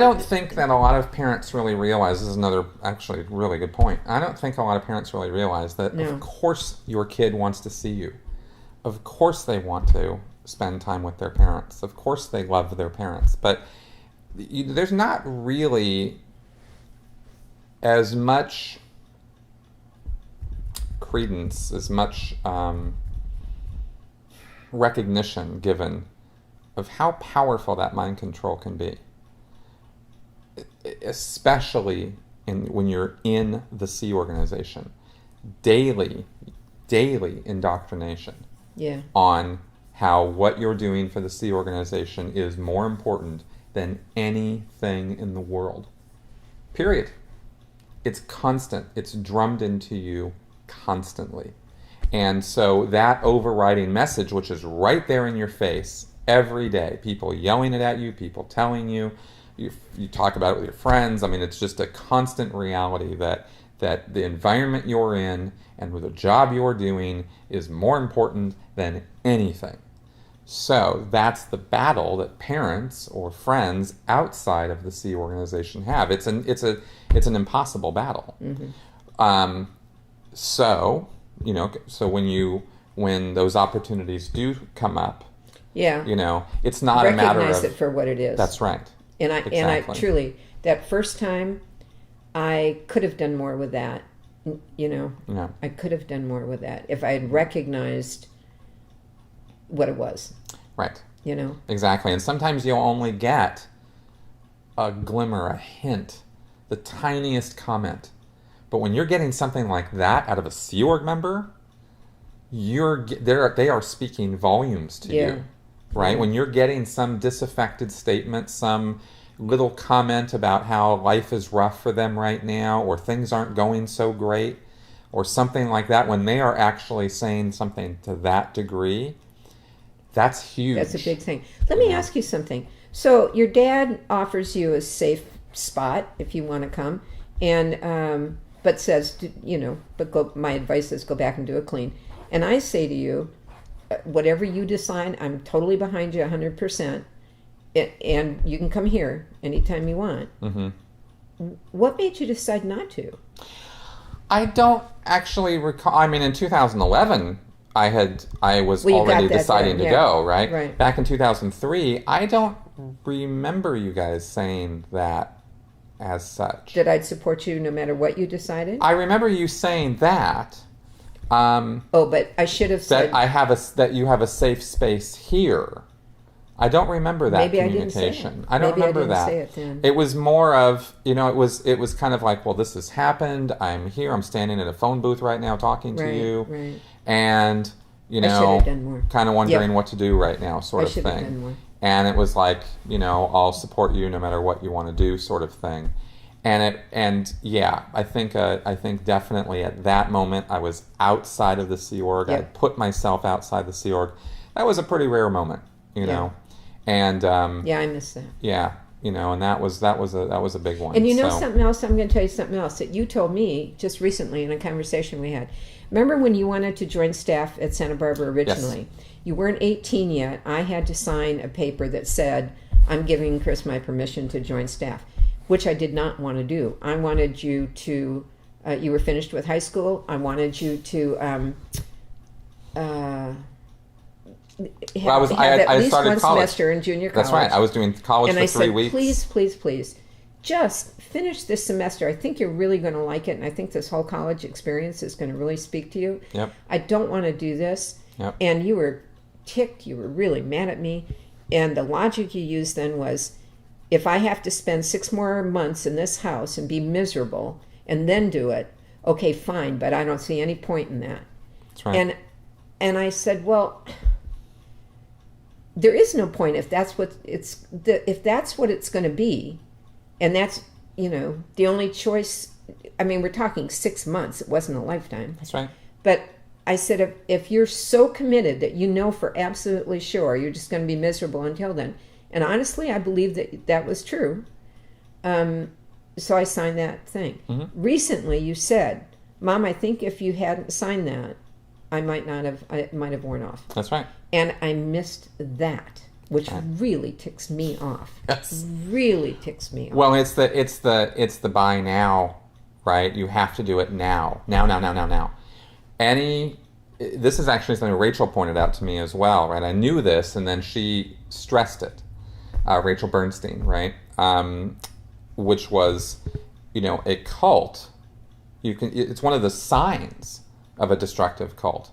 don't think that a lot of parents really realize, this is another actually really good point, I don't think a lot of parents really realize that of course your kid wants to see you. Of course they want to spend time with their parents. Of course they love their parents. But there's not really as much credence, as much recognition given of how powerful that mind control can be, especially when you're in the C organization. Daily indoctrination on how what you're doing for the C organization is more important than anything in the world. Period. It's constant. It's drummed into you constantly. And so that overriding message, which is right there in your face every day, people yelling it at you, people telling you, you talk about it with your friends. I mean, it's just a constant reality that the environment you're in and with the job you're doing is more important than anything. So that's the battle that parents or friends outside of the C organization have. It's an impossible battle. Mm-hmm. So when those opportunities do come up, it's not a matter of recognize it for what it is. That's right. And I truly, that first time, I could have done more with that. I could have done more with that if I had recognized what it was. Right. Exactly. And sometimes you'll only get a glimmer, a hint, the tiniest comment. But when you're getting something like that out of a Sea Org member, they are speaking volumes to you. Right? When you're getting some disaffected statement, some little comment about how life is rough for them right now, or things aren't going so great, or something like that, when they are actually saying something to that degree, that's huge. That's a big thing. Let me ask you something. So your dad offers you a safe spot if you want to come, and but says, my advice is go back and do it clean. And I say to you, whatever you decide, I'm totally behind you 100%. And you can come here anytime you want. Mm-hmm. What made you decide not to? I don't actually recall. I mean, in 2011, I was already deciding to go, right? Right. Back in 2003, I don't remember you guys saying that as such. That I'd support you no matter what you decided? I remember you saying that. But I should have said that you have a safe space here. I don't remember that communication. I don't remember that. Say it then. It was more of, it was kind of like, well, this has happened. I'm here. I'm standing in a phone booth right now talking to you. Right. And, kind of wondering what to do right now, sort of thing. Done more. And it was like, I'll support you no matter what you want to do, sort of thing. I think definitely at that moment I was outside of the Sea Org. I put myself outside the Sea Org. That was a pretty rare moment, know. And I miss that. Yeah, and that was a big one. And something else, I'm going to tell you something else that you told me just recently in a conversation we had. Remember when you wanted to join staff at Santa Barbara originally? Yes. You weren't 18 yet. I had to sign a paper that said, I'm giving Chris my permission to join staff, which I did not want to do. I wanted you to, you were finished with high school. I wanted you to have at least one semester in junior college. That's right. I was doing college for 3 weeks. Please, just finish this semester. I think you're really going to like it, and I think this whole college experience is going to really speak to you. Yep. I don't want to do this. Yep. And you were ticked. You were really mad at me. And the logic you used then was, if I have to spend 6 more months in this house and be miserable and then do it, okay, fine, but I don't see any point in that. That's right. And I said, well, there is no point if that's what it's going to be, and that's the only choice. I mean, we're talking 6 months. It wasn't a lifetime. That's right. But I said, if you're so committed that for absolutely sure you're just going to be miserable until then. And honestly, I believe that was true. So I signed that thing. Mm-hmm. Recently, you said, Mom, I think if you hadn't signed that, I might have worn off. That's right. And I missed that. which really ticks me off. Yes. Really ticks me off. Well, it's the buy now, right? You have to do it now. Now. This is actually something Rachel pointed out to me as well, right? I knew this, and then she stressed it. Rachel Bernstein, right? Which was, a cult. It's one of the signs of a destructive cult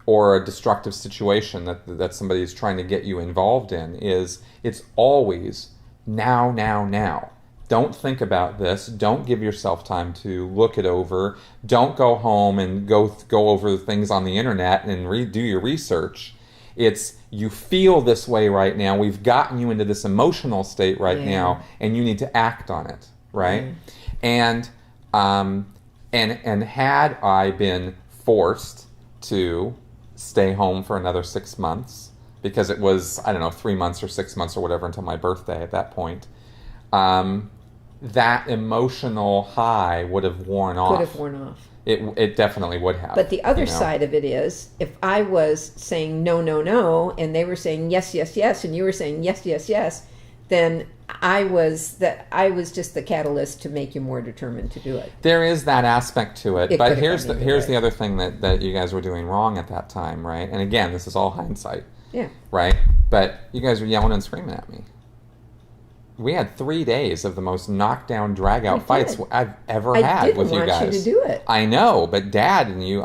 or a destructive situation that somebody is trying to get you involved in is it's always now. Don't think about this. Don't give yourself time to look it over. Don't go home and go over things on the internet and do your research. It's you feel this way right now. We've gotten you into this emotional state right now, and you need to act on it, right? And had I been forced to stay home for another 6 months, because it was, 3 months or 6 months or whatever until my birthday at that point, that emotional high would have worn off. Could have worn off. It definitely would have. But the other side of it is, if I was saying no, and they were saying yes, and you were saying yes, then I was just the catalyst to make you more determined to do it. There is that aspect to it. But here's the other thing that you guys were doing wrong at that time, right? And again, this is all hindsight. Yeah. Right? But you guys were yelling and screaming at me. We had 3 days of the most knockdown, drag-out fights I've ever had with you guys. I didn't want you to do it. I know, but Dad and you,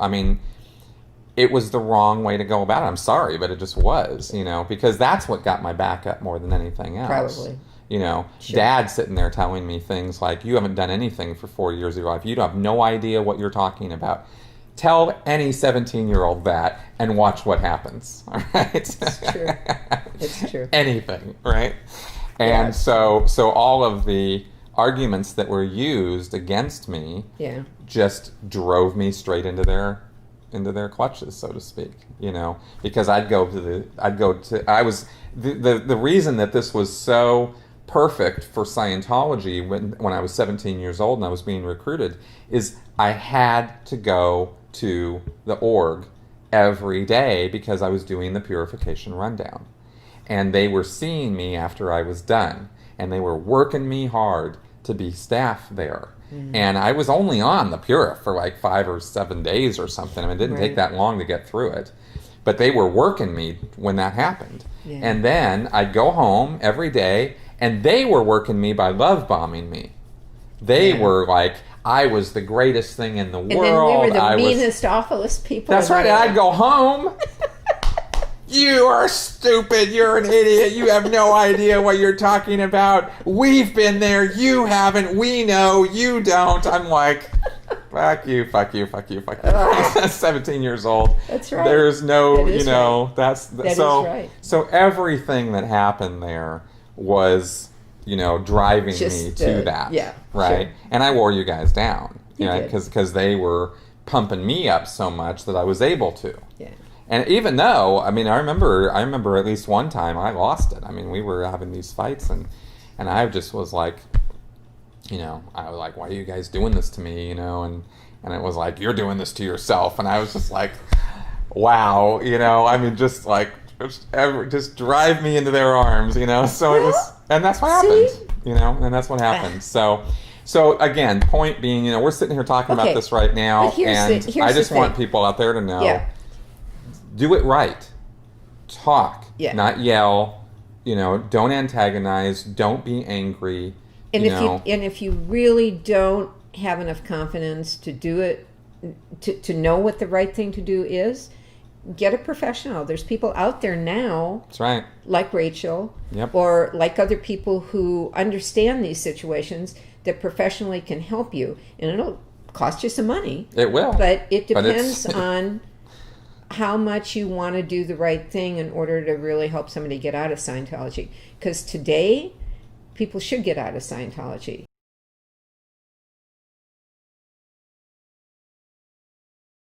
it was the wrong way to go about it. I'm sorry, but it just was, because that's what got my back up more than anything else. Probably. Sure. Dad sitting there telling me things like, you haven't done anything for 4 years of your life. You have no idea what you're talking about. Tell any 17-year-old that and watch what happens. All right? It's true. It's true. Anything, right? And so all of the arguments that were used against me just drove me straight into their clutches, so to speak, because the reason that this was so perfect for Scientology when I was 17 years old and I was being recruited is I had to go to the org every day because I was doing the purification rundown. And they were seeing me after I was done, and they were working me hard to be staff there. Mm-hmm. And I was only on the Purif for like 5 or 7 days or something. It didn't take that long to get through it. But they were working me when that happened. Yeah. And then I'd go home every day, and they were working me by love bombing me. They were like, I was the greatest thing in the world. And then we were the meanest, awfulest people. That's right. And I'd go home. You are stupid. You're an idiot. You have no idea what you're talking about. We've been there. You haven't. We know. You don't. I'm like, fuck you. 17 years old. That's right. There's no, right. That is right. So everything that happened there was, driving me to that. Yeah. Right. Sure. And I wore you guys down. You because they were pumping me up so much that I was able to. Yeah. And even though, I remember at least one time I lost it. We were having these fights, and I just was like, I was like, why are you guys doing this to me, and it was like, you're doing this to yourself. And I was just like, wow, just drive me into their arms, so it was, and that's what happened, and that's what happened. So again, point being, we're sitting here talking about this right now, and I just want people out there to know, do it right. Talk, not yell. Don't antagonize. Don't be angry. And if you really don't have enough confidence to do it, to know what the right thing to do is, get a professional. There's people out there now. That's right. Like Rachel, yep. Or like other people who understand these situations that professionally can help you, and it'll cost you some money. It will, but it depends on how much you want to do the right thing in order to really help somebody get out of Scientology. Because today, people should get out of Scientology.